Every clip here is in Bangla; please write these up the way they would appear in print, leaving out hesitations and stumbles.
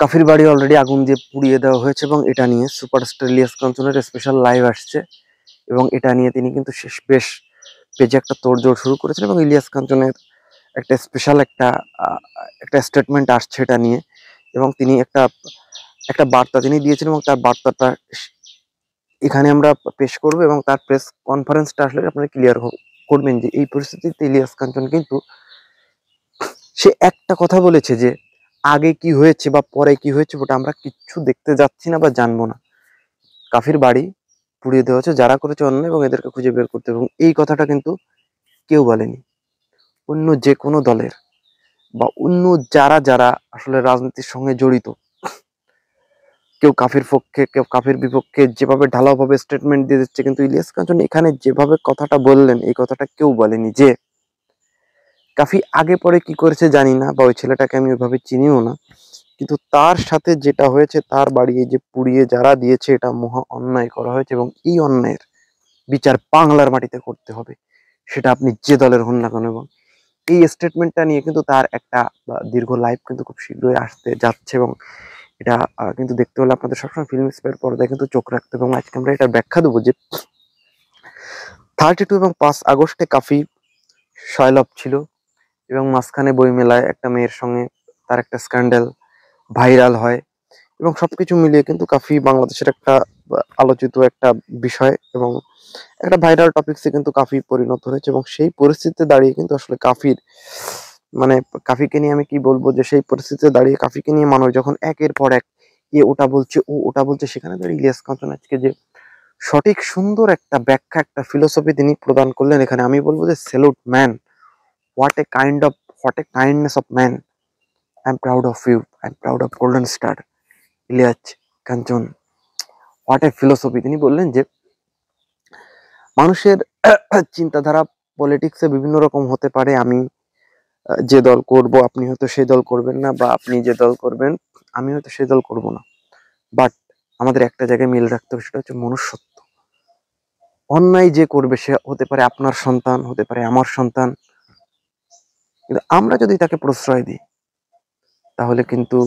কাফির বাড়ি অলরেডি আগুন দিয়ে পুড়িয়ে দেওয়া হয়েছে এবং এটা নিয়ে সুপারস্টার ইলিয়াস কাঞ্চনের স্পেশাল লাইভ আসছে এবং এটা নিয়ে তিনি কিন্তু বেশ পেজে একটা তোড়জোড় শুরু করেছেন এবং ইলিয়াস কাঞ্চনের একটা স্পেশাল একটা স্টেটমেন্ট আসছে এটা নিয়ে এবং তিনি একটা একটা বার্তা তিনি দিয়েছেন এবং তার বার্তাটা এখানে আমরা পেশ করব এবং তার প্রেস কনফারেন্সটা আসলে আপনারা ক্লিয়ার করবেন যে এই পরিস্থিতিতে ইলিয়াস কাঞ্চন কিন্তু সে একটা কথা বলেছে যে আগে কি হয়েছে বা পরে কি হয়েছে ওটা আমরা কিচ্ছু দেখতে যাচ্ছি না বা জানবো না। কাফির বাড়ি পুড়িয়ে দেওয়া হচ্ছে, যারা করেছে অন্যায় এবং এদেরকে খুঁজে বের করতে হবে। এবং এই কথাটা কিন্তু কেউ বলেনি, অন্য যে কোনো দলের বা অন্য যারা যারা আসলে রাজনীতির সঙ্গে জড়িত, কেউ কাফির পক্ষে কেউ কাফির বিপক্ষে যেভাবে ঢালাওভাবে স্টেটমেন্ট দিয়ে দিচ্ছে, কিন্তু ইলিয়াস কাঞ্চন এখানে যেভাবে কথাটা বললেন এই কথাটা কেউ বলেনি যে কাফি আগে পরে কি করেছে জানি না, বা ওই ছেলেটাকে আমি ওইভাবে চিনিও না, কিন্তু তার সাথে যেটা হয়েছে, তার বাড়ি এই যে পুড়িয়ে যারা দিয়েছে, এটা মহা অন্যায় করা হয়েছে এবং এই অন্যায়ের বিচার বাংলার মাটিতে করতে হবে, সেটা আপনি যে দলের হন না কেন। এবং এই স্টেটমেন্টটা নিয়ে কিন্তু তার একটা দীর্ঘ লাইভ কিন্তু খুব শীঘ্রই আসতে যাচ্ছে এবং এটা কিন্তু দেখতে হলে আপনাদের সবসময় ফিল্ম স্পেয়ার পর্দায় কিন্তু চোখ রাখতে হবে। এবং আজকে আমরা এটার ব্যাখ্যা দেবো যে 32 এবং 5 আগস্টে কাফি সয়লাভ ছিল এবং মাঝখানে বইমেলায় একটা মেয়ের সঙ্গে তার একটা স্ক্যান্ডাল ভাইরাল হয় এবং সবকিছু মিলিয়ে কিন্তু কাফি বাংলাদেশের একটা আলোচিত একটা বিষয় এবং একটা ভাইরাল টপিকসে কিন্তু কাফি পরিণত হয়েছে। এবং সেই পরিস্থিতিতে দাঁড়িয়ে কিন্তু আসলে কাফির মানে কাফিকে নিয়ে আমি কি বলবো, যে সেই পরিস্থিতিতে দাঁড়িয়ে কাফিকে নিয়ে মানুষ যখন একের পর এক এ ওটা বলছে ও ওটা বলছে, সেখানে দাঁড়িয়ে ইলিয়াস কাঞ্চন আজকে যে সঠিক সুন্দর একটা ব্যাখ্যা একটা ফিলোসফি তিনি প্রদান করলেন, এখানে আমি বলবো যে salute man, what a kindness of man. I am proud of you, I am proud of golden star Ilias Kanchan. What a philosophy. তিনি বললেন যে মানুষের চিন্তাধারা পলিটিক্সে বিভিন্ন রকম হতে পারে, আমি যে দল করব আপনি হয়তো সেই দল করবেন না, বা আপনি যে দল করবেন আমি হয়তো সেই দল করব না, বাট আমাদের একটা জায়গায় মিল রাখতে হবে, সেটা হচ্ছে মনুষ্যত্ব। অন্যায় যে করবে সে হতে পারে আপনার সন্তান, হতে পারে আমার সন্তান, কিন্তু আমরা যদি তাকে প্রশ্রয় দিই তাহলে কিন্তু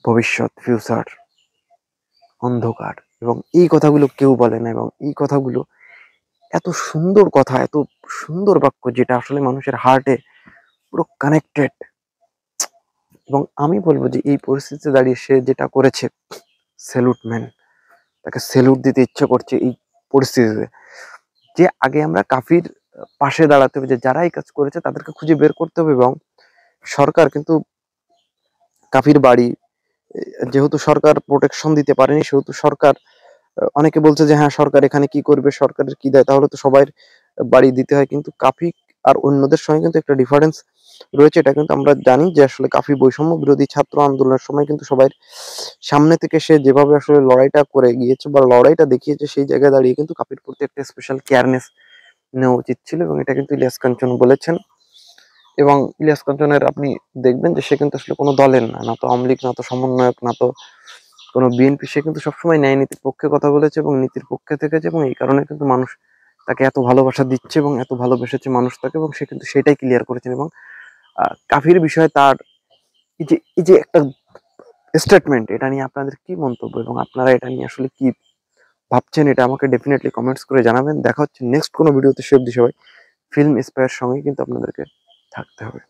ভবিষ্যৎ ফিউচার অন্ধকার। এবং এই কথাগুলো কেউ বলে না, এবং এই কথাগুলো এত সুন্দর কথা, এত সুন্দর বাক্য, যেটা আসলে মানুষের হার্টে পুরো কানেক্টেড। এবং আমি বলবো যে এই পরিস্থিতিতে দাঁড়িয়ে সে যেটা করেছে, স্যালুট ম্যান, তাকে স্যালুট দিতে ইচ্ছে করছে। এই পরিস্থিতিতে যে আগে আমরা কাফির পাশে দাঁড়াতে হবে, যে যারা এই কাজ করেছে তাদেরকে খুঁজে বের করতে হবে। এবং সরকার কিন্তু কাফির বাড়ি, যেহেতু সরকার প্রোটেকশন দিতে পারেনি, সেহেতু সরকার, অনেকে বলছে যে হ্যাঁ সরকার এখানে কি করবে, সরকারের কি দেয়, তাহলে তো সবাই বাড়ি দিতে হয়। কিন্তু কাফি আর অন্যদের সঙ্গে কিন্তু একটা ডিফারেন্স রয়েছে, এটা কিন্তু আমরা জানি যে আসলে কাফি বৈষম্য বিরোধী ছাত্র আন্দোলনের সময় কিন্তু সবাই সামনে থেকে সে যেভাবে আসলে লড়াইটা করে গিয়েছে বা লড়াইটা দেখিয়েছে, সেই জায়গায় দাঁড়িয়ে কিন্তু কাফির প্রতি একটা স্পেশাল কেয়ারনেস নেওয়া উচিত ছিল। এবং এটা কিন্তু ইলিয়াস কাঞ্চন বলেছেন। এবং ইলিয়াস কাঞ্চনের আপনি দেখবেন যে সে কিন্তু আসলে কোনো দলের না, না তো আওয়ামী লীগ, না তো সমন্বয়ক, না তো কোনো বিএনপি। সে কিন্তু সবসময় ন্যায় নীতির পক্ষে কথা বলেছে এবং নীতির পক্ষে থেকেছে, এবং এই কারণে কিন্তু মানুষ তাকে এত ভালোবাসা দিচ্ছে এবং এত ভালোবেসেছে মানুষ তাকে, এবং সে কিন্তু সেটাই ক্লিয়ার করেছেন। এবং কাফির বিষয়ে তার এই যে একটা স্টেটমেন্ট, এটা নিয়ে আপনাদের কি মন্তব্য এবং আপনারা এটা নিয়ে আসলে কি ভাবছেন, এটা আমাকে ডেফিনেটলি কমেন্টস করে জানাবেন। দেখা হচ্ছে নেক্সট কোনো ভিডিওতে। সে অবধি সবাই ফিল্ম স্পেয়ার সঙ্গে কিন্তু আপনাদেরকে থাকতে হবে।